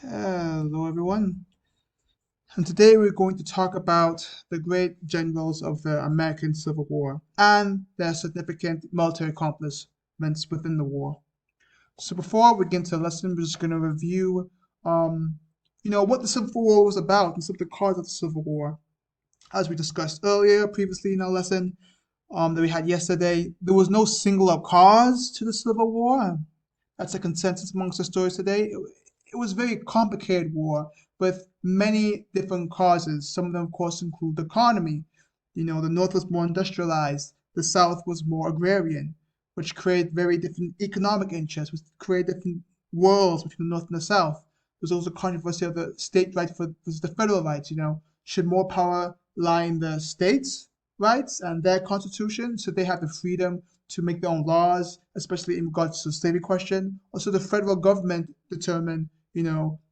Hello, everyone. And today we're going to talk about the great generals of the American Civil War and their significant military accomplishments within the war. So before we get into the lesson, we're just going to review, what the Civil War was about and some of the causes of the Civil War. As we discussed earlier, previously in our lesson that we had yesterday, there was no singular cause to the Civil War. That's a consensus amongst historians today. It was a very complicated war with many different causes. Some of them, of course, include the economy. The North was more industrialized, the South was more agrarian, which created very different economic interests, which created different worlds between the North and the South. There's also controversy of the state right versus the federal rights. Should more power lie in the states' rights and their constitution? Should they have the freedom to make their own laws, especially in regards to the slavery question? Also, the federal government determine,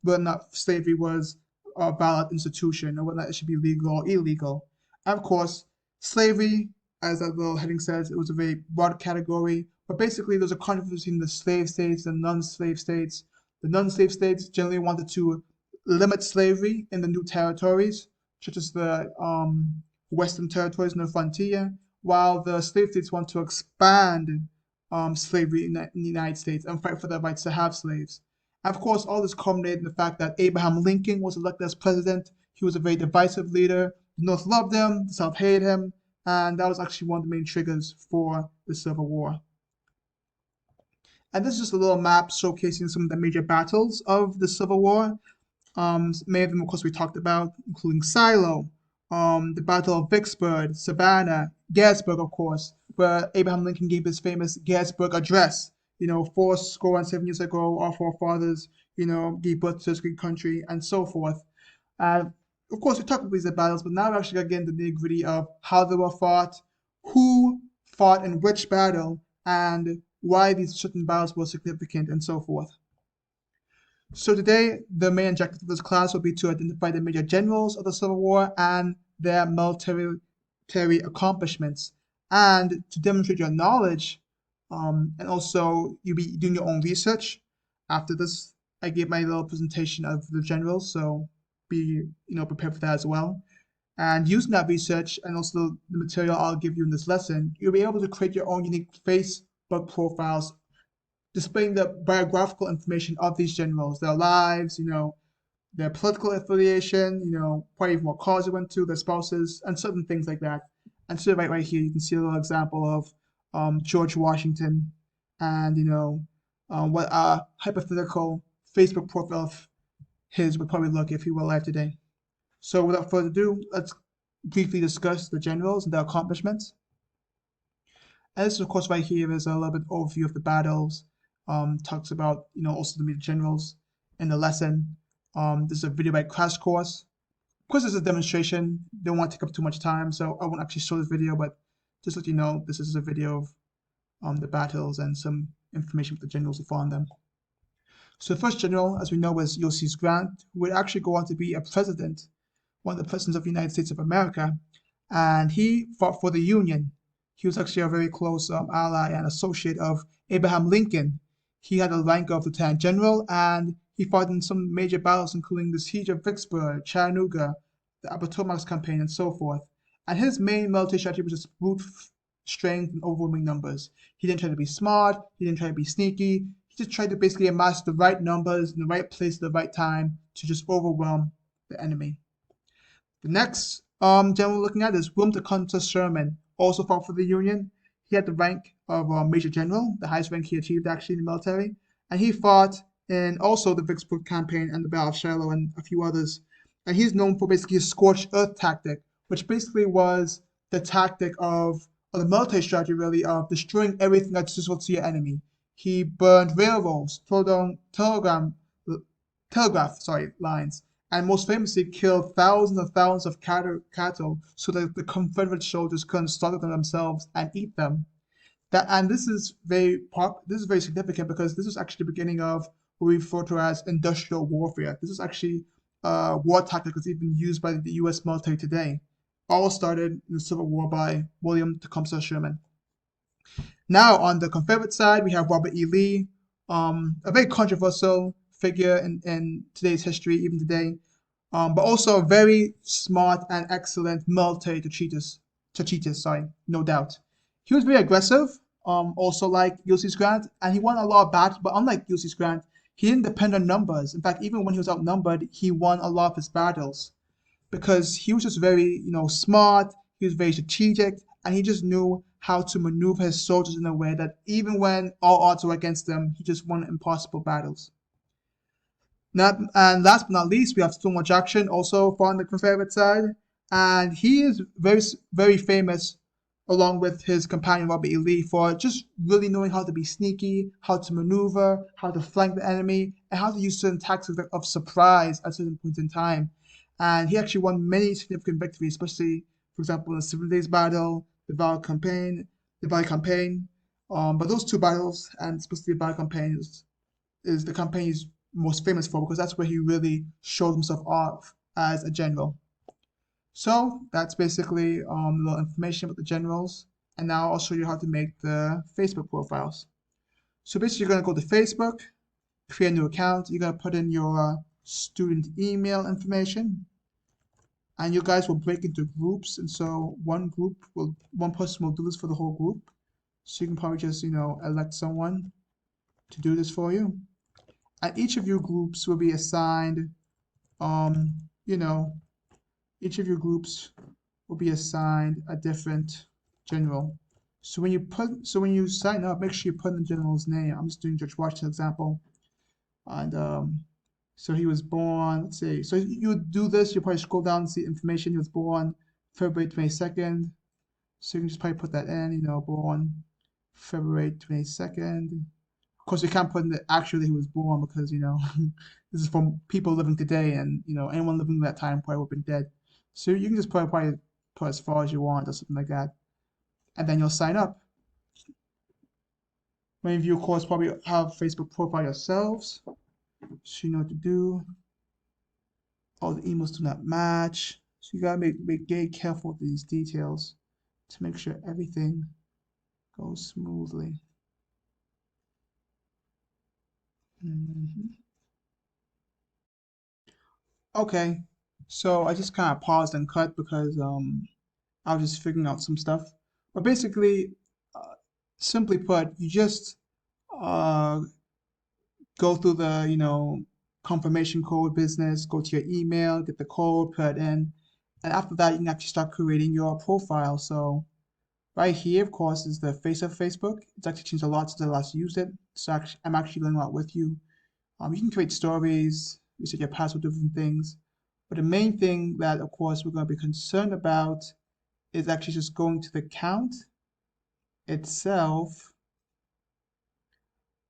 whether or not slavery was a valid institution or whether it should be legal or illegal. And of course, slavery, as that little heading says, it was a very broad category. But basically, there's a controversy in the slave states and non-slave states. The non-slave states generally wanted to limit slavery in the new territories, such as the Western territories and the frontier, while the slave states want to expand slavery in the United States and fight for their rights to have slaves. And of course, all this culminated in the fact that Abraham Lincoln was elected as president. He was a very divisive leader. The North loved him, the South hated him, and that was actually one of the main triggers for the Civil War. And this is just a little map showcasing some of the major battles of the Civil War. Many of them, of course, we talked about, including Shiloh, the Battle of Vicksburg, Savannah, Gettysburg, of course, where Abraham Lincoln gave his famous Gettysburg Address. 4 score and 7 years ago, our forefathers, gave birth to this great country, and so forth. Uh, of course, we talked about these battles, but now we're actually going to get into the nitty gritty of how they were fought, who fought in which battle, and why these certain battles were significant, and so forth. So today, the main objective of this class will be to identify the major generals of the Civil War and their military accomplishments, and to demonstrate your knowledge, and also you'll be doing your own research. After this, I gave my little presentation of the generals, so be prepared for that as well. And using that research and also the material I'll give you in this lesson, you'll be able to create your own unique Facebook profiles displaying the biographical information of these generals, their lives, their political affiliation, probably what cause they went to, their spouses, and certain things like that. And so right here, you can see a little example of George Washington, and what a hypothetical Facebook profile of his would probably look if he were alive today. So without further ado, let's briefly discuss the generals and their accomplishments. And this, of course, right here is a little bit overview of the battles. Talks about, also the major generals in the lesson. This is a video by Crash Course. Of course, this is a demonstration. Don't want to take up too much time, so I won't actually show this video, but just let you know, this is a video of the battles and some information with the generals who fought on them. So the first general, as we know, was Ulysses Grant, who would actually go on to be a president, one of the presidents of the United States of America, and he fought for the Union. He was actually a very close ally and associate of Abraham Lincoln. He had the rank of lieutenant general, and he fought in some major battles, including the Siege of Vicksburg, Chattanooga, the Appomattox campaign, and so forth. And his main military strategy was just brute strength and overwhelming numbers. He didn't try to be smart. He didn't try to be sneaky. He just tried to basically amass the right numbers in the right place at the right time to just overwhelm the enemy. The next general we're looking at is William Tecumseh Sherman, also fought for the Union. He had the rank of Major General, the highest rank he achieved actually in the military, and he fought in also the Vicksburg campaign and the Battle of Shiloh and a few others. And he's known for basically his scorched earth tactic, which basically was the tactic of, or the military strategy really, of destroying everything that's useful to your enemy. He burned railroads, tore down telegraph lines, and most famously killed thousands of cattle so that the Confederate soldiers couldn't slaughter them themselves and eat them. This is very significant because this is actually the beginning of what we refer to as industrial warfare. This is actually a war tactic that's even used by the U.S. military today. All started in the Civil War by William Tecumseh Sherman. Now on the Confederate side, we have Robert E. Lee, a very controversial figure in today's history, even today. But also a very smart and excellent military Tacitus, sorry, no doubt. He was very aggressive, also like Ulysses Grant, and he won a lot of battles, but unlike Ulysses Grant, he didn't depend on numbers. In fact, even when he was outnumbered, he won a lot of his battles because he was just very, smart, he was very strategic, and he just knew how to maneuver his soldiers in a way that even when all odds were against them, he just won impossible battles. And last but not least, we have Stonewall Jackson, also on the Confederate side, and he is very, very famous, along with his companion Robert E. Lee, for just really knowing how to be sneaky, how to maneuver, how to flank the enemy, and how to use certain tactics of surprise at certain points in time. And he actually won many significant victories, especially, for example, the 7 Days Battle, the Valley Campaign. But those two battles, and specifically the Valley Campaign, is the campaign he's most famous for because that's where he really showed himself off as a general. So that's basically a little information about the generals. And now I'll show you how to make the Facebook profiles. So basically, you're going to go to Facebook, create a new account. You're going to put in your student email information. And you guys will break into groups. And so one person will do this for the whole group. So you can probably just, elect someone to do this for you. And each of your groups will be assigned, each of your groups will be assigned a different general. So when you sign up, make sure you put in the general's name. I'm just doing George Washington example. And so he was born, let's see. So you would do this, you probably scroll down and see information. He was born February 22nd. So you can just probably put that in, born February 22nd. Of course, you can't put in the actually he was born because, this is from people living today and, anyone living at that time probably would have been dead. So you can just probably put as far as you want or something like that. And then you'll sign up. Many of you, of course, probably have Facebook profile yourselves. So you know what to do. All the emails do not match. So you gotta be very careful with these details to make sure everything goes smoothly. Okay, so I just kind of paused and cut because I was just figuring out some stuff. But basically, uh, simply put, you just uh, go through the, confirmation code business, go to your email, get the code, put it in, and after that, you can actually start creating your profile. So right here, of course, is the face of Facebook. It's actually changed a lot since I last used it. So I'm actually learning a lot with you. You can create stories, reset your password, different things. But the main thing that, of course, we're going to be concerned about is actually just going to the account itself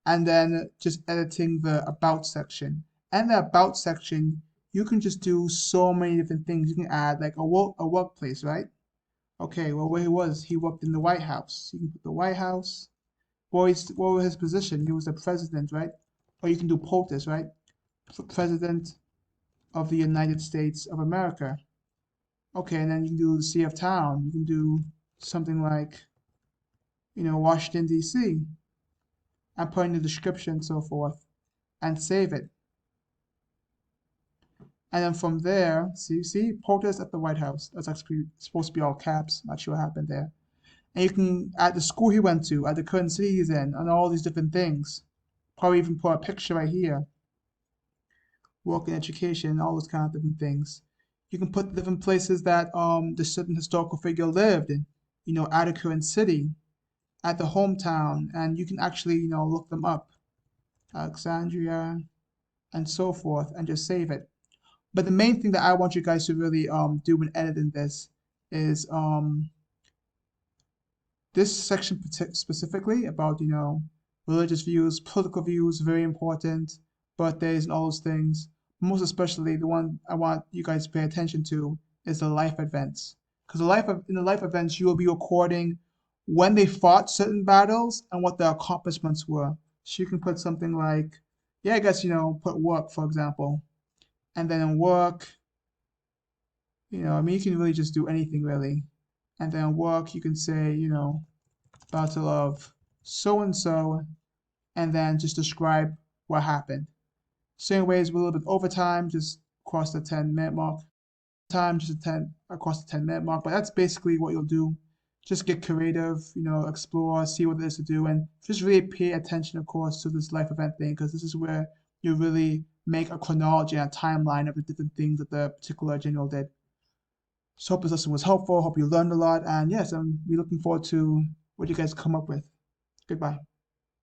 and then just editing the about section. And the about section, you can just do so many different things. You can add like a workplace, right? Okay, well, where he worked in the White House. You can put the White House. What was his position? He was the president, right? Or you can do POTUS, right? President of the United States of America. Okay, and then you can do the city of town. You can do something like, Washington, D.C. and put in the description and so forth and save it. And then from there, see, protest at the White House. That's actually supposed to be all caps. Not sure what happened there. And you can add the school he went to, add the current city he's in, and all these different things. Probably even put a picture right here. Work in education, all those kind of different things. You can put different places that the certain historical figure lived in. At a current city, at the hometown, and you can actually, look them up. Alexandria, and so forth, and just save it. But the main thing that I want you guys to really do when editing this is this section specifically about religious views, political views, very important, birthdays and all those things. Most especially the one I want you guys to pay attention to is the life events, because in the life events you will be recording when they fought certain battles and what their accomplishments were. So you can put something like, yeah, I guess put work for example, and then in work, I mean, you can really just do anything really. And then work, you can say, Battle of so and so, and then just describe what happened. Certain ways with a little bit overtime, just across the 10-minute mark. Time just across the 10-minute mark. But that's basically what you'll do. Just get creative, explore, see what there is to do, and just really pay attention, of course, to this life event thing, because this is where you really make a chronology and a timeline of the different things that the particular general did. So hope this lesson was helpful. Hope you learned a lot. And yes, I'm really looking forward to what you guys come up with. Goodbye.